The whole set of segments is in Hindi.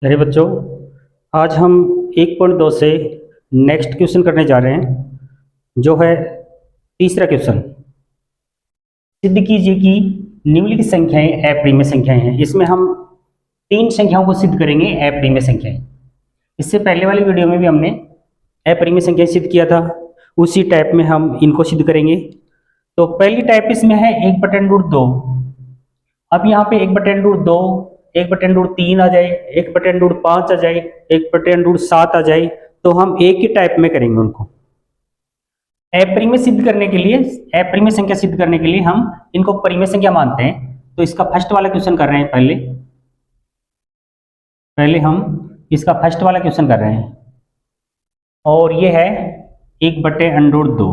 अरे बच्चों, आज हम 1.2 से नेक्स्ट क्वेश्चन करने जा रहे हैं, जो है तीसरा क्वेश्चन। सिद्ध कीजिए कि निम्नलिखित संख्याएं अप्रिमेय संख्याएं हैं। इसमें हम तीन संख्याओं को सिद्ध करेंगे, अप्रिमेय संख्याएं। इससे पहले वाली वीडियो में भी हमने अप्रिमेय संख्याएं सिद्ध किया था, उसी टाइप में हम इनको सिद्ध करेंगे। तो पहली टाइप इसमें है 1/√2। अब यहाँ पे 1/√2, 1/√3 आ जाए, 1/5 आ जाए, 1/7 आ जाए, तो हम एक ही टाइप में करेंगे उनको। अप्रिमेय सिद्ध करने के लिए, अप्रिमेय संख्या सिद्ध करने के लिए हम इनको परिमेय संख्या मानते हैं। तो इसका फर्स्ट वाला क्वेश्चन कर रहे हैं। पहले हम इसका फर्स्ट वाला क्वेश्चन कर रहे हैं, और ये है 1/√2।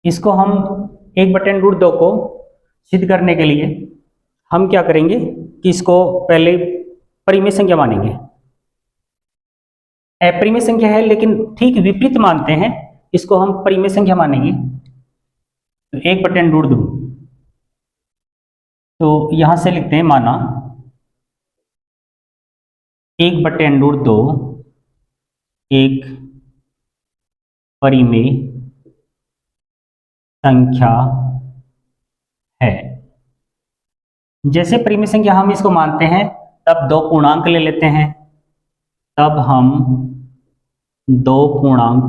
इसको हम 1/√2 को सिद्ध करने के लिए हम क्या करेंगे कि इसको पहले परिमेय संख्या मानेंगे। अप्रिमेय संख्या है लेकिन ठीक विपरीत मानते हैं, इसको हम परिमेय संख्या मानेंगे। तो 1/√2, तो यहां से लिखते हैं माना 1/√2 एक परिमेय संख्या है। जैसे परिमेय संख्या हम इसको मानते हैं, तब दो पूर्णांक ले लेते हैं। तब हम दो पूर्णांक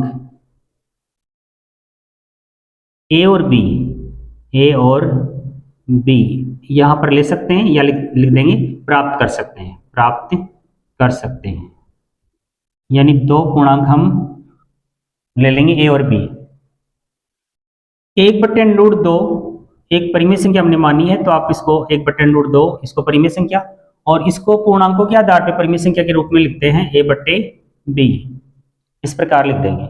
ए और बी यहां पर ले सकते हैं, या लिख देंगे प्राप्त कर सकते हैं। यानी दो पूर्णांक हम ले लेंगे ए और बी। 1/√2 एक परिमेय संख्या हमने मानी है, तो आप इसको 1/√2 इसको परिमेय संख्या, और इसको पूर्णांकों के आधार पर परिमेय संख्या के रूप में लिखते हैं a/b। इस प्रकार लिख देंगे।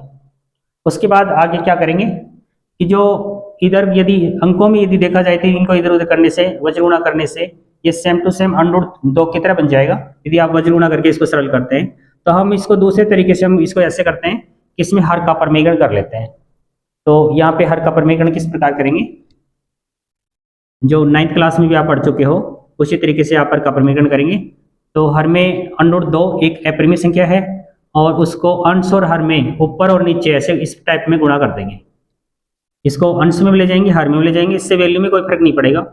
उसके बाद आगे क्या करेंगे कि जो इधर यदि अंकों में यदि देखा जाए तो इनको इधर उधर करने से, वज्र गुणा करने से ये सेम टू सेम √2 की तरह बन जाएगा। यदि आप वज्र गुणा करके इसको सरल करते हैं, तो हम इसको दूसरे तरीके से हम इसको ऐसे करते हैं कि इसमें हर का परमेयगण कर लेते हैं। तो यहाँ पे हर का परमेयगण किस प्रकार करेंगे, जो 9th क्लास में भी आप पढ़ चुके हो, उसी तरीके से आप हर का परमेयगण करेंगे। तो हर में √2 एक अप्रिमेय संख्या है, और उसको अंश और हर में ऊपर और नीचे ऐसे इस टाइप में गुणा कर देंगे। इसको अंश में भी ले जाएंगे, हर में भी ले जाएंगे, इससे वैल्यू में कोई फर्क नहीं पड़ेगा।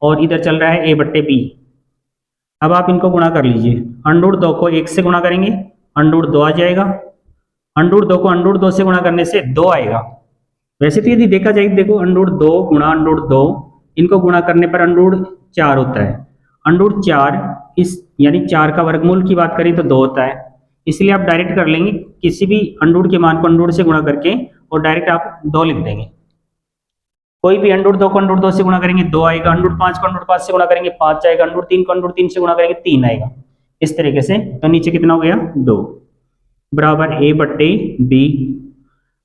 और इधर चल रहा है a/b। अब आप इनको गुणा कर लीजिए। √2 को 1 से गुणा करेंगे, √2 आ जाएगा। √2 को √2 से गुणा करने से 2 आएगा। वैसे तो यदि देखा जाए, देखो √2 गुणा √2, इनको गुणा करने पर √4 होता है। √4 इस यानी 4 का वर्गमूल की बात करें तो 2 होता है। इसलिए आप डायरेक्ट कर लेंगे, किसी भी √2 के मान को √2 से गुणा करके, और डायरेक्ट आप 2 लिख देंगे। कोई भी √2 को √2 से गुणा करेंगे 2 आएगा, √5 को √5 से गुणा करेंगे 5 आएगा, √3 को √3 से गुणा करेंगे 3 आएगा। इस तरीके से तो नीचे कितना हो गया, 2 बराबर a/b।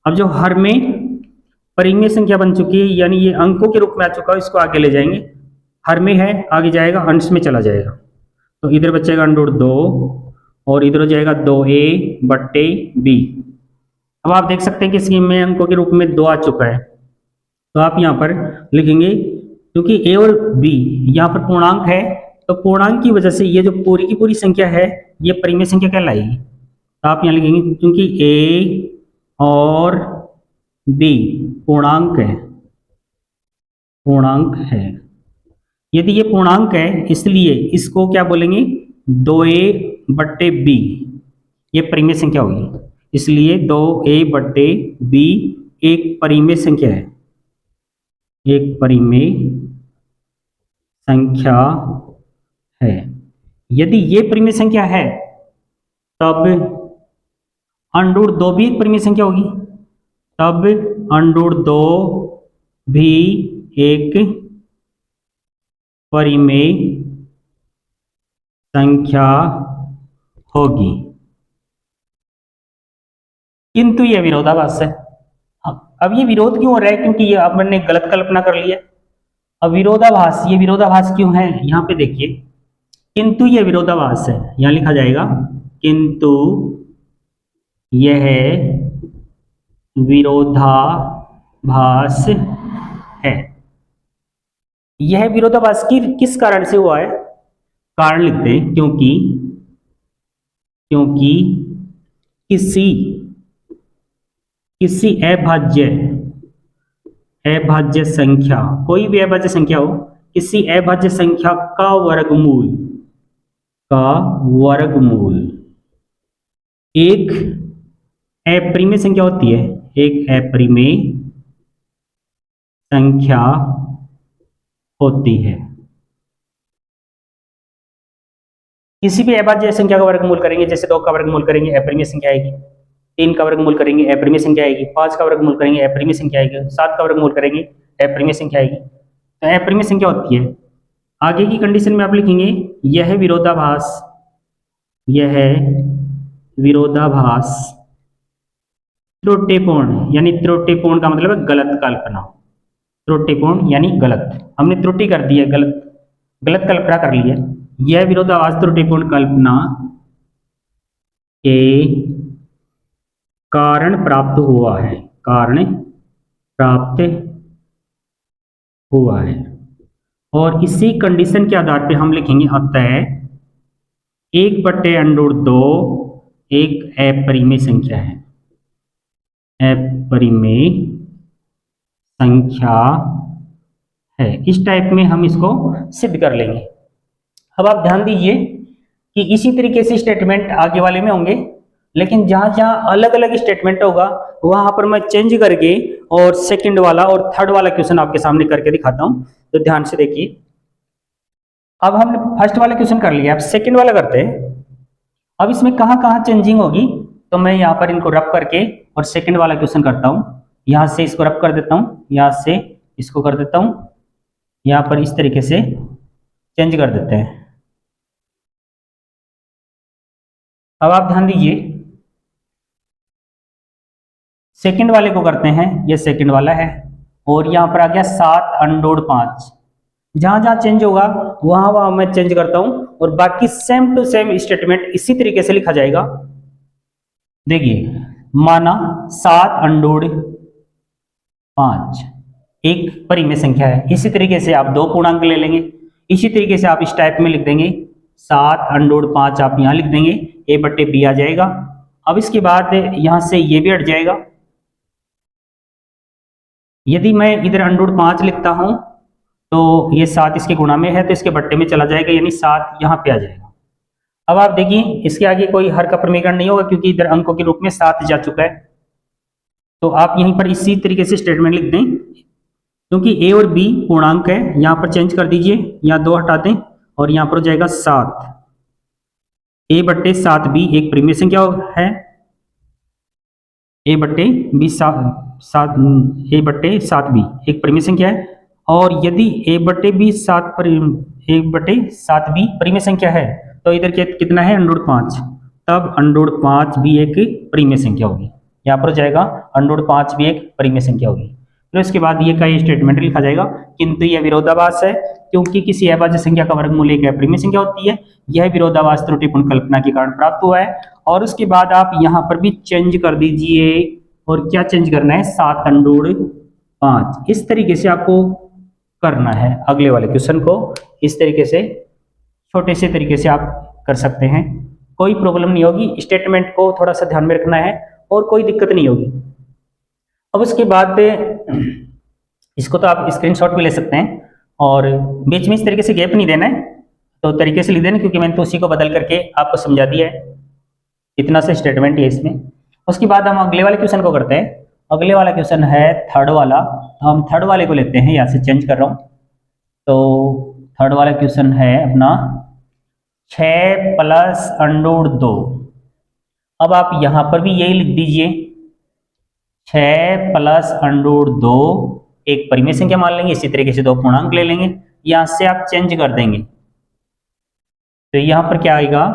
अब जो हर में परिमेय संख्या बन चुकी है, यानी ये अंकों के रूप में आ चुका है, इसको आगे ले जाएंगे। हर में है, आगे जाएगा अंश में चला जाएगा। तो इधर बचेगा √2, और इधर हो जाएगा 2a/b। अब आप देख सकते हैं कि स्कीम में अंकों के रूप में 2 आ चुका है। तो आप यहाँ पर लिखेंगे, क्योंकि a और b यहाँ पर पूर्णांक है, तो पूर्णांक की वजह से ये जो पूरी की पूरी संख्या है, ये परिमेय संख्या कहलाएगी। तो आप यहाँ लिखेंगे क्योंकि a और b पूर्णांक है। यदि ये पूर्णांक है, इसलिए इसको क्या बोलेंगे, 2a/b, ये परिमेय संख्या होगी। इसलिए 2a/b एक परिमेय संख्या है, एक परिमेय संख्या है। यदि ये परिमेय संख्या है, तब √2 भी एक परिमेय संख्या होगी। तब √2 भी एक परिमेय संख्या होगी। किंतु यह विरोधाभास है। अब ये विरोध क्यों हो रहा है, क्योंकि ये आपने गलत कल्पना कर लिया। अब विरोधाभास, ये विरोधाभास क्यों है, यहां पे देखिए, किंतु यह विरोधाभास है। यहां लिखा जाएगा किंतु यह विरोधाभास है। यह विरोधाभास किस कारण से हुआ है, कारण लिखते हैं, क्योंकि क्योंकि किसी किसी अभाज्य संख्या, कोई भी अभाज्य संख्या हो, किसी अभाज्य संख्या का वर्गमूल एक अपरिमेय संख्या होती है, एक अपरिमेय संख्या होती है। किसी भी अभाज्य संख्या का वर्गमूल करेंगे, जैसे 2 का वर्गमूल करेंगे अपरिमेय संख्या आएगी, 3 का वर्गमूल करेंगे अपरिमेय संख्या आएगी, 5 का वर्गमूल करेंगे अपरिमेय संख्या आएगी, 7 का वर्गमूल करेंगे अपरिमेय संख्या आएगी। तो अपरिमेय संख्या होती है। आगे की कंडीशन में आप लिखेंगे यह विरोधाभास त्रुटिपूर्ण, यानी त्रुटिपूर्ण का मतलब है गलत कल्पना। त्रुटिपूर्ण यानी गलत, हमने त्रुटि कर दी है, गलत कल्पना कर ली है। यह विरोधाभास त्रुटिपूर्ण कल्पना के कारण प्राप्त हुआ है, और इसी कंडीशन के आधार पे हम लिखेंगे अतः 1/√2 एक अपरिमेय संख्या है, अपरिमेय संख्या है। इस टाइप में हम इसको सिद्ध कर लेंगे। अब आप ध्यान दीजिए कि इसी तरीके से स्टेटमेंट आगे वाले में होंगे, लेकिन जहां जहां अलग अलग स्टेटमेंट होगा वहां पर मैं चेंज करके और सेकंड वाला और थर्ड वाला क्वेश्चन आपके सामने करके दिखाता हूं, तो ध्यान से देखिए। अब हमने फर्स्ट वाला क्वेश्चन कर लिया, अब सेकंड वाला करते हैं। अब इसमें कहां कहां चेंजिंग होगी, तो मैं यहाँ पर इनको रब करके और सेकंड वाला क्वेश्चन करता हूं। यहां से इसको रब कर देता हूं, यहां से इसको कर देता हूं, यहां पर इस तरीके से चेंज कर देते हैं। अब आप ध्यान दीजिए, सेकंड वाले को करते हैं, ये सेकंड वाला है, और यहां पर आ गया 7/5। जहां जहां चेंज होगा वहां वहां मैं चेंज करता हूं, और बाकी सेम टू सेम स्टेटमेंट इसी तरीके से लिखा जाएगा। देखिए, माना 7/5 एक परिमेय संख्या है, इसी तरीके से आप 2 पूर्णांक ले लेंगे, इसी तरीके से आप इस टाइप में लिख देंगे। 7/5 आप यहां लिख देंगे, a/b आ जाएगा। अब इसके बाद यहां से ये भी हट जाएगा। यदि मैं इधर √5 लिखता हूं तो ये 7 इसके गुणा में है, तो इसके बट्टे में चला जाएगा, यानी 7 यहाँ पे आ जाएगा। अब आप देखिए, इसके आगे कोई हर का प्रमीकरण नहीं होगा, क्योंकि इधर अंकों के रूप में 7 जा चुका है। तो आप यहीं पर इसी तरीके से स्टेटमेंट लिख दें, क्योंकि a और b पूर्णांक है, यहाँ पर चेंज कर दीजिए, यहाँ 2 हटा दें और यहाँ पर हो जाएगा 7। a/7b एक परिमेय संख्या है, a/7b एक परिमेय संख्या है, और यदि a/7b परिमेय संख्या है तो इधर कितना है √5, तब √5 भी एक परिमेय संख्या होगी। यहाँ पर हो जाएगा √5 भी एक परिमेय संख्या होगी। फिर उसके बाद ये का स्टेटमेंट लिखा जाएगा, किंतु यह विरोधाभास है, क्योंकि किसी अभाज्य संख्या का वर्गमूल एक अपरिमेय संख्या होती है। यह विरोधाभास त्रुटिपूर्ण कल्पना के कारण प्राप्त हुआ है। और उसके बाद आप यहाँ पर भी चेंज कर दीजिए, और क्या चेंज करना है, 7/5। इस तरीके से आपको करना है। अगले वाले क्वेश्चन को इस तरीके से छोटे से तरीके से आप कर सकते हैं, कोई प्रॉब्लम नहीं होगी। स्टेटमेंट को थोड़ा सा ध्यान में रखना है और कोई दिक्कत नहीं होगी। अब उसके बाद इसको तो आप स्क्रीनशॉट भी ले सकते हैं, और बीच में इस तरीके से गैप नहीं देना है, तो तरीके से लिख देना, क्योंकि मैंने तो उसी को बदल करके आपको समझा दिया है। इतना से स्टेटमेंट है इसमें। उसके बाद हम अगले वाले क्वेश्चन को करते हैं। अगले वाला क्वेश्चन है थर्ड वाला, तो हम थर्ड वाले को लेते हैं, यहाँ से चेंज कर रहा हूँ। तो थर्ड वाला क्वेश्चन है अपना 6 + √2। अब आप यहाँ पर भी यही लिख दीजिए, 6 + √2 एक परिमेय संख्या मान लेंगे, इसी तरीके से 2 पूर्णांक ले लेंगे, यहाँ से आप चेंज कर देंगे। तो यहाँ पर क्या आएगा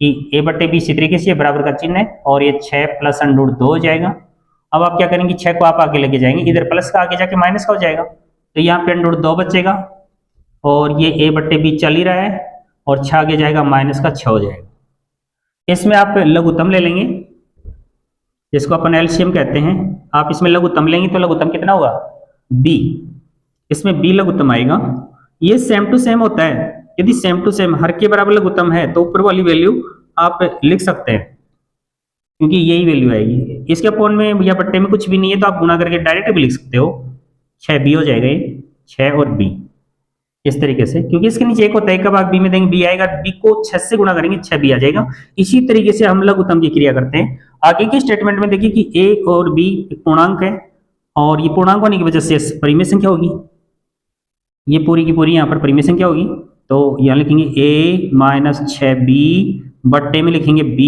कि a/b इसी तरीके से बराबर का चिन्ह है, और ये 6 + √2 हो जाएगा। अब आप क्या करेंगे, 6 को आप आगे लेके जाएंगे, इधर प्लस का आगे जाके माइनस का हो जाएगा, तो यहाँ पे √2 बचेगा, और ये a/b चल ही रहा है, और 6 आगे जाएगा, -6 हो जाएगा। इसमें आप लघुत्तम ले लेंगे, जिसको अपन एलसीएम कहते हैं। आप इसमें लघुत्तम लेंगे तो लघुत्तम कितना होगा, b। इसमें b लघुत्तम आएगा। ये सेम टू सेम होता है, यदि सेम टू सेम हर के बराबर लघुत्तम है तो ऊपर वाली वैल्यू आप लिख सकते हैं, क्योंकि यही वैल्यू आएगी। इसके अपॉन में या बट्टे में कुछ भी नहीं है तो आप गुणा करके डायरेक्ट भी लिख सकते हो, 6b हो जाएगा ये, 6 और b इस तरीके से, क्योंकि इसके नीचे एक होता है, कब आप बी में देंगे बी आएगा, बी को 6 से गुणा करेंगे 6b आ जाएगा। इसी तरीके से हम लघुत्तम की क्रिया करते हैं। आगे की स्टेटमेंट में देखिए कि a और b एक पूर्णांक है, और ये पूर्णांक होने की वजह से परिमेय संख्या होगी, ये पूरी की पूरी यहाँ पर परिमेय संख्या होगी। तो यहाँ लिखेंगे a माइनस 6b बट्टे में लिखेंगे b,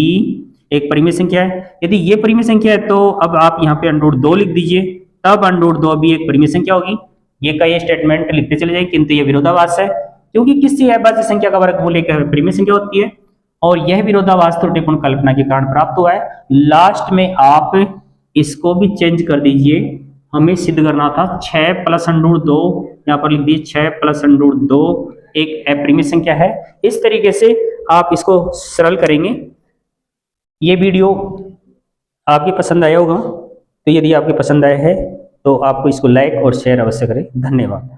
एक परिमेय संख्या है। यदि ये परिमेय संख्या है तो अब आप यहाँ पे अंडर 2 लिख दीजिए, तब अंडर 2 भी एक परिमेय संख्या होगी। ये का ये स्टेटमेंट लिखते चले जाएंगे, किंतु ये विरोधाभास है, क्योंकि किसी अभाज्य संख्या का वर्गमूल एक परिमेय संख्या होती है, और यह विरोधाभास त्रुटिपूर्ण कल्पना के कारण प्राप्त हुआ है। लास्ट में आप इसको भी चेंज कर दीजिए, हमें सिद्ध करना था 6 प्लस अंडर 2, यहाँ पर लिख दीजिए 6 प्लस अंडर 2 एक अपरिमेय संख्या है। इस तरीके से आप इसको सरल करेंगे। ये वीडियो आपकी पसंद आया होगा, तो यदि आपके पसंद आया है तो आपको इसको लाइक और शेयर अवश्य करें। धन्यवाद।